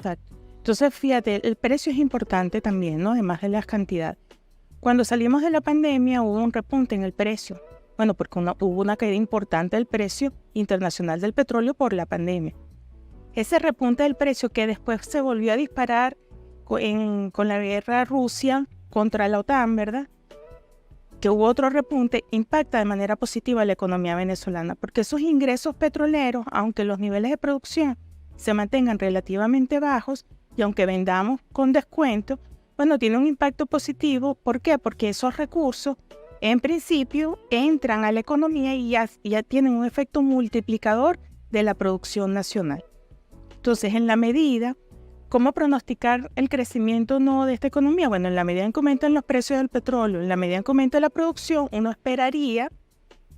Exacto. Entonces, fíjate, el precio es importante también, ¿no? Además de las cantidades. Cuando salimos de la pandemia hubo un repunte en el precio. Bueno, porque hubo una caída importante del precio internacional del petróleo por la pandemia. Ese repunte del precio que después se volvió a disparar con la guerra Rusia contra la OTAN, ¿verdad? Que hubo otro repunte, impacta de manera positiva a la economía venezolana, porque esos ingresos petroleros, aunque los niveles de producción se mantengan relativamente bajos y aunque vendamos con descuento, bueno, tiene un impacto positivo. ¿Por qué? Porque esos recursos, en principio, entran a la economía y ya tienen un efecto multiplicador de la producción nacional. Entonces, en la medida, ¿cómo pronosticar el crecimiento o no de esta economía? Bueno, en la medida en que aumentan los precios del petróleo, en la medida en que aumenta la producción, uno esperaría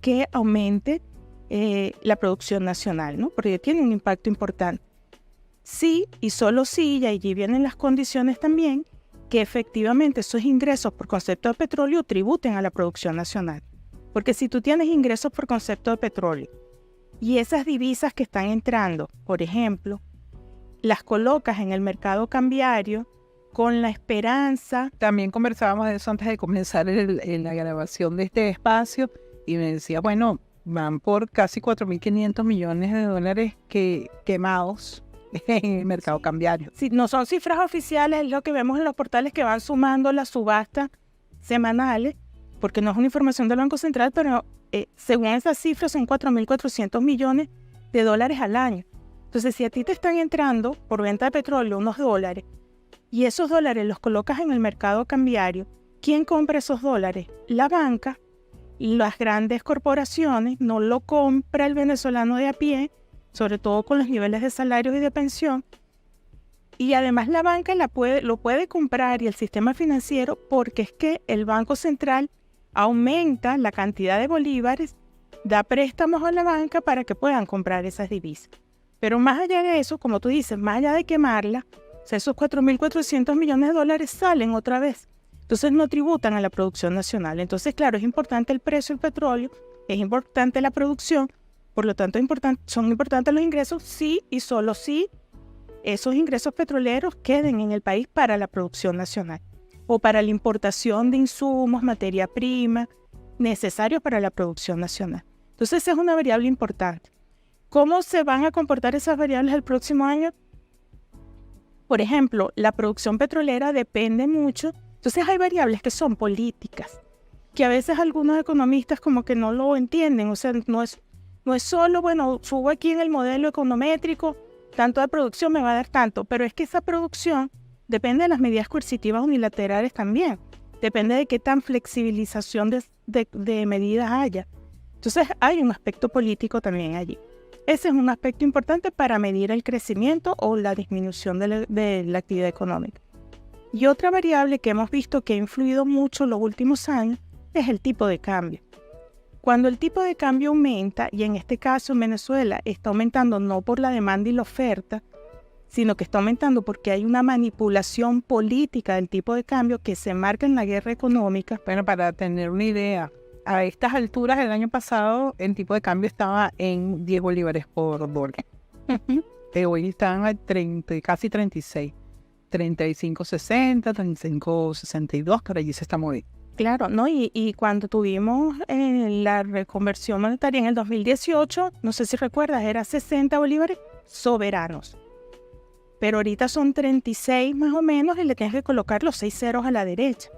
que aumente la producción nacional, ¿no? Porque tiene un impacto importante. Sí, y solo sí, y allí vienen las condiciones también, que efectivamente esos ingresos por concepto de petróleo tributen a la producción nacional. Porque si tú tienes ingresos por concepto de petróleo y esas divisas que están entrando, por ejemplo, las colocas en el mercado cambiario con la esperanza. También conversábamos de eso antes de comenzar la grabación de este espacio y me decía, bueno, van por casi 4.500 millones de dólares quemados en el mercado cambiario. Si no son cifras oficiales, es lo que vemos en los portales que van sumando las subastas semanales, porque no es una información del Banco Central, pero según esas cifras son 4.400 millones de dólares al año. Entonces, si a ti te están entrando por venta de petróleo unos dólares y esos dólares los colocas en el mercado cambiario, ¿quién compra esos dólares? La banca, las grandes corporaciones, no lo compra el venezolano de a pie, sobre todo con los niveles de salarios y de pensión. Y además la banca lo puede comprar y el sistema financiero porque es que el Banco Central aumenta la cantidad de bolívares, da préstamos a la banca para que puedan comprar esas divisas. Pero más allá de eso, como tú dices, más allá de quemarla, o sea, esos 4.400 millones de dólares salen otra vez. Entonces no tributan a la producción nacional. Entonces, claro, es importante el precio del petróleo, es importante la producción, por lo tanto son importantes los ingresos, sí y solo si esos ingresos petroleros queden en el país para la producción nacional o para la importación de insumos, materia prima, necesarios para la producción nacional. Entonces, esa es una variable importante. ¿Cómo se van a comportar esas variables el próximo año? Por ejemplo, la producción petrolera depende mucho. Entonces hay variables que son políticas, que a veces algunos economistas como que no lo entienden. O sea, no es solo, bueno, subo aquí en el modelo econométrico, tanto de producción me va a dar tanto, pero es que esa producción depende de las medidas coercitivas unilaterales también. Depende de qué tan flexibilización de medidas haya. Entonces hay un aspecto político también allí. Ese es un aspecto importante para medir el crecimiento o la disminución de la actividad económica. Y otra variable que hemos visto que ha influido mucho en los últimos años es el tipo de cambio. Cuando el tipo de cambio aumenta, y en este caso en Venezuela está aumentando no por la demanda y la oferta, sino que está aumentando porque hay una manipulación política del tipo de cambio que se marca en la guerra económica. Bueno, para tener una idea, a estas alturas del año pasado el tipo de cambio estaba en 10 bolívares por dólar. Hoy están a 30, casi 36, 35.60, 35.62, por allí se está moviendo. Claro, ¿no? Y cuando tuvimos la reconversión monetaria en el 2018, no sé si recuerdas, era 60 bolívares soberanos. Pero ahorita son 36 más o menos y le tienes que colocar los 6 ceros a la derecha.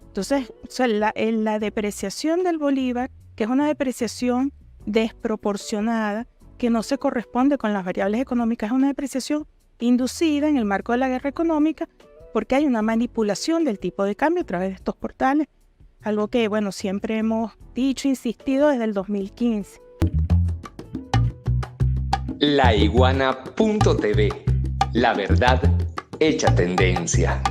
Entonces, o sea, la depreciación del bolívar, que es una depreciación desproporcionada, que no se corresponde con las variables económicas, es una depreciación inducida en el marco de la guerra económica, porque hay una manipulación del tipo de cambio a través de estos portales, algo que, bueno, siempre hemos dicho, insistido desde el 2015. Laiguana.tv, la verdad hecha tendencia.